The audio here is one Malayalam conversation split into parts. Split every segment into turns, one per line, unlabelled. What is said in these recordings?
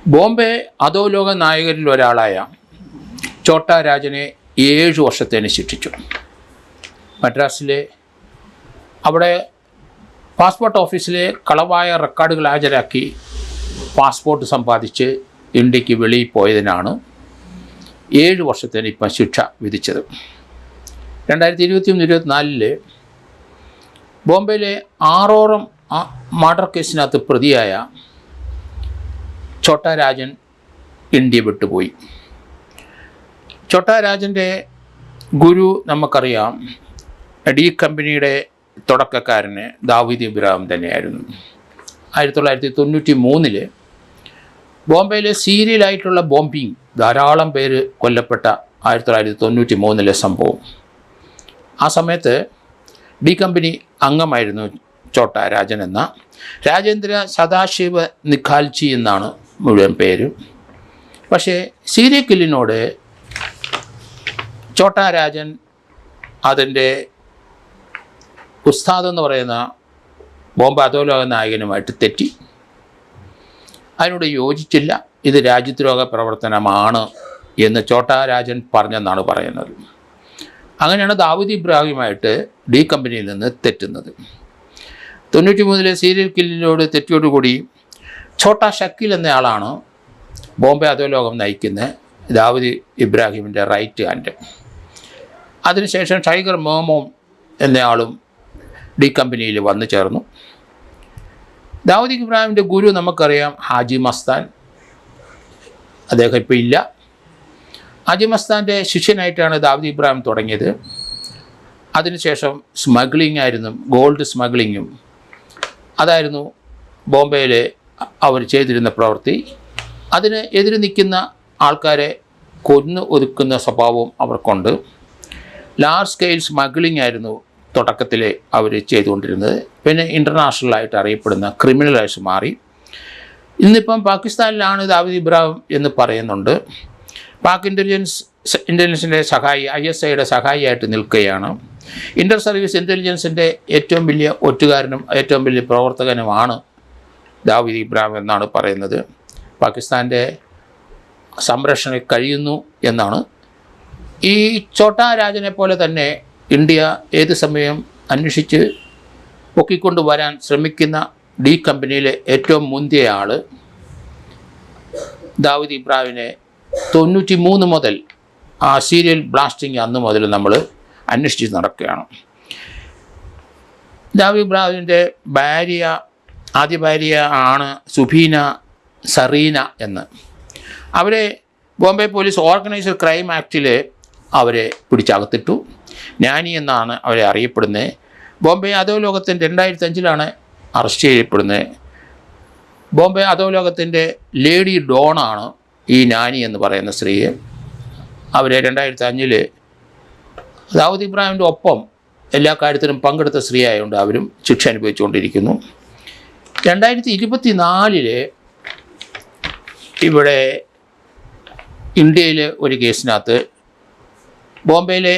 ബോംബെ അധോലോക നായകരിൽ ഒരാളായ ഛോട്ടാ രാജനെ 7 വർഷത്തേന് ശിക്ഷിച്ചു. മദ്രാസിലെ അവിടെ പാസ്പോർട്ട് ഓഫീസിലെ കളവായ റെക്കോർഡുകൾ ഹാജരാക്കി പാസ്പോർട്ട് സമ്പാദിച്ച് ഇന്ത്യക്ക് വെളിയിൽ പോയതിനാണ് 7 വർഷത്തേന് ഇപ്പം ശിക്ഷ വിധിച്ചത്. 2023-24 ബോംബെയിലെ 6 മർഡർ കേസിനകത്ത് പ്രതിയായ ഛോട്ടാ രാജൻ ഇന്ത്യ വിട്ടുപോയി. ഛോട്ടാ രാജൻ്റെ ഗുരു നമുക്കറിയാം, ഡി കമ്പനിയുടെ തുടക്കക്കാരന് ദാവൂദ് ഇബ്രാഹിം തന്നെയായിരുന്നു. 1993 ബോംബെയിലെ സീരിയലായിട്ടുള്ള ബോംബിങ്, ധാരാളം പേര് കൊല്ലപ്പെട്ട 1993 സംഭവം. ആ സമയത്ത് ഡി കമ്പനി അംഗമായിരുന്നു ഛോട്ടാ രാജൻ എന്ന രാജേന്ദ്ര സദാശിവ നിഖാൽജി എന്നാണ് മുഴുവൻ പേര്. പക്ഷേ സീരിയൽ കില്ലിനോട് ഛോട്ടാ രാജൻ അതിൻ്റെ ഉസ്താദ് എന്ന് പറയുന്ന ബോംബെ അധോലോക നായകനുമായിട്ട് തെറ്റി. അതിനോട് യോജിച്ചില്ല. ഇത് രാജ്യദ്രോഹ പ്രവർത്തനമാണ് എന്ന് ഛോട്ടാ രാജൻ പറഞ്ഞെന്നാണ് പറയുന്നത്. അങ്ങനെയാണ് ദാവൂദ് ഇബ്രാഹിമായിട്ട് ഡി കമ്പനിയിൽ നിന്ന് തെറ്റുന്നത്. 93 സീരിയൽ കില്ലിനോട് തെറ്റിയോടുകൂടി ഛോട്ടാ ഷക്കീൽ എന്നയാളാണ് ബോംബെ അധോലോകം നയിക്കുന്ന ദാവൂദ് ഇബ്രാഹിമിൻ്റെ റൈറ്റ് ഹാൻഡ്. അതിനുശേഷം ടൈഗർ മോമോം എന്നയാളും ഡി കമ്പനിയിൽ വന്നു ചേർന്നു. ദാവൂദ് ഇബ്രാഹിമിൻ്റെ ഗുരു നമുക്കറിയാം ഹാജി മസ്താൻ. അദ്ദേഹം ഇപ്പോൾ ഇല്ല. ഹാജി മസ്താൻ്റെ ശിഷ്യനായിട്ടാണ് ദാവൂദ് ഇബ്രാഹിം തുടങ്ങിയത്. അതിനുശേഷം സ്മഗ്ലിംഗ് ആയിരുന്നു, ഗോൾഡ് സ്മഗ്ലിങ്ങും അതായിരുന്നു ബോംബെയിൽ അവർ ചെയ്തിരുന്ന പ്രവൃത്തി. അതിന് എതിര് നിൽക്കുന്ന ആൾക്കാരെ കൊന്ന് ഒതുക്കുന്ന സ്വഭാവവും അവർക്കുണ്ട്. ലാർജ് സ്കെയിൽ സ്മഗ്ലിംഗ് ആയിരുന്നു തുടക്കത്തിൽ അവർ ചെയ്തുകൊണ്ടിരുന്നത്. പിന്നെ ഇൻ്റർനാഷണലായിട്ട് അറിയപ്പെടുന്ന ക്രിമിനലായിട്ട് മാറി. ഇന്നിപ്പം പാകിസ്ഥാനിലാണ് ദാവൂദ് ഇബ്രാഹിം എന്ന് പറയുന്നുണ്ട്. പാക് ഇൻ്റലിജൻസിൻ്റെ സഹായി, ISIയുടെ സഹായിയായിട്ട് നിൽക്കുകയാണ്. ഇൻ്റർ സർവീസ് ഇൻ്റലിജൻസിൻ്റെ ഏറ്റവും വലിയ ഒറ്റുകാരനും ഏറ്റവും വലിയ പ്രവർത്തകനുമാണ് ദാവൂദ് ഇബ്രാഹിം എന്നാണ് പറയുന്നത്. പാകിസ്ഥാൻ്റെ സംരക്ഷണയിൽ കഴിയുന്നു എന്നാണ്. ഈ ഛോട്ടാ രാജനെ പോലെ തന്നെ ഇന്ത്യ ഏത് സമയം അന്വേഷിച്ച് പൊക്കിക്കൊണ്ട് വരാൻ ശ്രമിക്കുന്ന ഡി കമ്പനിയിലെ ഏറ്റവും മുന്തിയ ആൾ ദാവൂദ് ഇബ്രാഹിമിനെ 93 മുതൽ ആ സീരിയൽ ബ്ലാസ്റ്റിംഗ് അന്ന് മുതൽ നമ്മൾ അന്വേഷിച്ച് നടക്കുകയാണ്. ദാവൂദ് ഇബ്രാഹിമിൻ്റെ ആദ്യ ഭാര്യ ആണ് സുബീന സറീന എന്ന്. അവരെ ബോംബെ പോലീസ് ഓർഗനൈസ്ഡ് ക്രൈം ആക്റ്റിൽ അവരെ പിടിച്ചകത്തിട്ടു. നാനി എന്നാണ് അവരെ അറിയപ്പെടുന്നത്. ബോംബെ അധോലോകത്തിൻ്റെ 2005 അറസ്റ്റ് ചെയ്യപ്പെടുന്നത്. ബോംബെ അധോലോകത്തിൻ്റെ ലേഡി ഡോണാണ് ഈ നാനി എന്ന് പറയുന്ന സ്ത്രീയെ. അവരെ 2005 ദാവൂദ് ഇബ്രാഹിമിൻ്റെ ഒപ്പം എല്ലാ കാര്യത്തിലും പങ്കെടുത്ത സ്ത്രീ ആയതുകൊണ്ട് അവരും ശിക്ഷ അനുഭവിച്ചുകൊണ്ടിരിക്കുന്നു. 2024 ഇവിടെ ഇന്ത്യയിലെ ഒരു കേസിനകത്ത്, ബോംബെയിലെ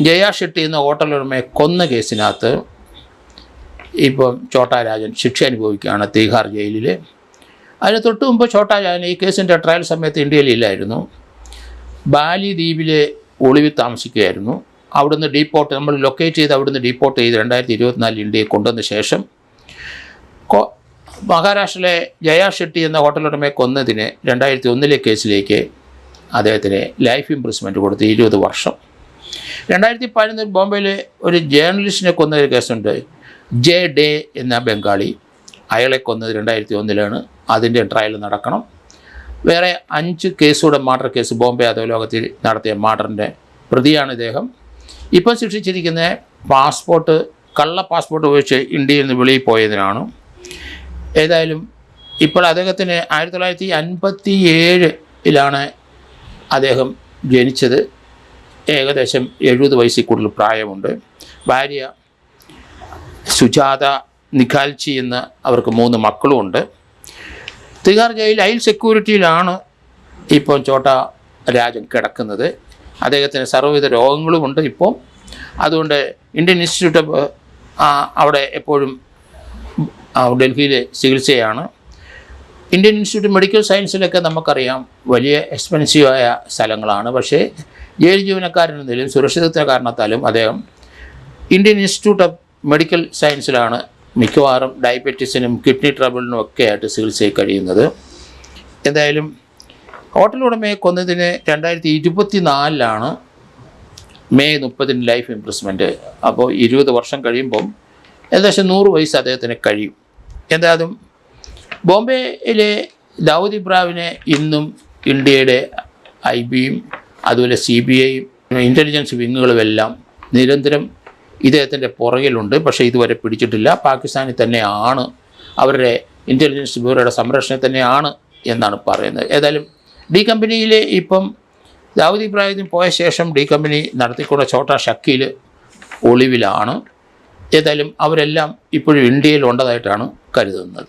ജയ ഷെട്ടി എന്ന ഹോട്ടൽ ഉടമയെ കൊന്ന കേസിനകത്ത് ഇപ്പം ഛോട്ടാ രാജൻ ശിക്ഷ അനുഭവിക്കുകയാണ് തീഹാർ ജയിലിൽ. അതിന് തൊട്ട് മുമ്പ് ഛോട്ടാ രാജൻ ഈ കേസിൻ്റെ ട്രയൽ സമയത്ത് ഇന്ത്യയിലില്ലായിരുന്നു. ബാലി ദ്വീപിലെ ഒളിവിൽ താമസിക്കുകയായിരുന്നു. അവിടുന്ന് ഡീപ്പോർട്ട്, നമ്മൾ ലൊക്കേറ്റ് ചെയ്ത് അവിടുന്ന് ഡീപ്പോർട്ട് ചെയ്ത് 2024 ഇന്ത്യയെ കൊണ്ടുവന്ന ശേഷം മഹാരാഷ്ട്രയിലെ ജയ ഷെട്ടി എന്ന ഹോട്ടൽ ഉടമയെ കൊന്നതിന് 2001 കേസിലേക്ക് അദ്ദേഹത്തിന് ലൈഫ് ഇംപ്രിസ്മെൻറ്റ് കൊടുത്ത് 20 വർഷം. 2011 ബോംബെയിലെ ഒരു ജേർണലിസ്റ്റിനെ കൊന്ന ഒരു കേസുണ്ട്, ജെ ഡേ എന്ന ബംഗാളി. അയാളെ കൊന്നത് 2001 അതിൻ്റെ ട്രയൽ നടക്കണം. വേറെ 5 കേസുകൂടെ മർഡർ കേസ് ബോംബെ അധോലോകത്തിൽ നടത്തിയ മർഡറിൻ്റെ പ്രതിയാണ് ഇദ്ദേഹം. ഇപ്പം ശിക്ഷിച്ചിരിക്കുന്ന കള്ള പാസ്പോർട്ട് ഉപയോഗിച്ച് ഇന്ത്യയിൽ നിന്ന് വെളിയിൽ പോയതിനാണ്. ഏതായാലും ഇപ്പോൾ അദ്ദേഹത്തിന് 1957 അദ്ദേഹം ജനിച്ചത്. ഏകദേശം 70 വയസ്സിൽ കൂടുതൽ പ്രായമുണ്ട്. ഭാര്യ സുജാത നിഖാൽജി എന്ന്, അവർക്ക് 3 മക്കളുമുണ്ട്. തിഹാർ ജയിൽ ഹൈ സെക്യൂരിറ്റിയിലാണ് ഇപ്പോൾ ഛോട്ടാ രാജൻ കിടക്കുന്നത്. അദ്ദേഹത്തിന് സർവ്വവിധ രോഗങ്ങളുമുണ്ട് ഇപ്പോൾ. അതുകൊണ്ട് ഇന്ത്യൻ ഇൻസ്റ്റിറ്റ്യൂട്ട് അവിടെ എപ്പോഴും ഡൽഹിയിൽ ചികിത്സയാണ്. ഇന്ത്യൻ ഇൻസ്റ്റിറ്റ്യൂട്ട് മെഡിക്കൽ സയൻസിലൊക്കെ നമുക്കറിയാം വലിയ എക്സ്പെൻസീവായ സ്ഥലങ്ങളാണ്. പക്ഷേ ജയിൽ ജീവനക്കാരെന്ന നിലയിൽ സുരക്ഷിതത്വ കാരണത്താലും അദ്ദേഹം ഇന്ത്യൻ ഇൻസ്റ്റിറ്റ്യൂട്ട് ഓഫ് മെഡിക്കൽ സയൻസിലാണ് മിക്കവാറും ഡയബറ്റീസിനും കിഡ്നി ട്രബിളിനും ഒക്കെ ആയിട്ട് ചികിത്സയിൽ കഴിയുന്നത്. എന്തായാലും ഹോട്ടൽ ഉടമയെ കൊന്നതിന് 2024 മെയ് 30 ലൈഫ് ഇംപ്രിസ്മെൻറ്റ്. അപ്പോൾ 20 വർഷം കഴിയുമ്പം ഏകദേശം 100 വയസ്സ് അദ്ദേഹത്തിന് കഴിയും. എന്തായാലും ബോംബെയിലെ ദാവൂദ് ഇബ്രാഹിമിനെ ഇന്നും ഇന്ത്യയുടെ IBയും അതുപോലെ CBIയും ഇൻ്റലിജൻസ് വിങ്ങുകളുമെല്ലാം നിരന്തരം ഇദ്ദേഹത്തിൻ്റെ പുറകിലുണ്ട്. പക്ഷേ ഇതുവരെ പിടിച്ചിട്ടില്ല. പാകിസ്ഥാനിൽ തന്നെയാണ്, അവരുടെ ഇൻ്റലിജൻസ് ബ്യൂറോയുടെ സംരക്ഷണത്തിൽ തന്നെയാണ് എന്നാണ് പറയുന്നത്. ഏതായാലും ഡി കമ്പനിയിലെ ഇപ്പം ദാവൂദ് ഇബ്രാഹിം പോയ ശേഷം ഡി കമ്പനി നടത്തിക്കൊണ്ട ഛോട്ടാ ഷക്കീൽ ഒളിവിലാണ്. ഏതായാലും അവരെല്ലാം ഇപ്പോഴും ഇന്ത്യയിൽ ഉണ്ടതായിട്ടാണ് കരുതുന്നത്.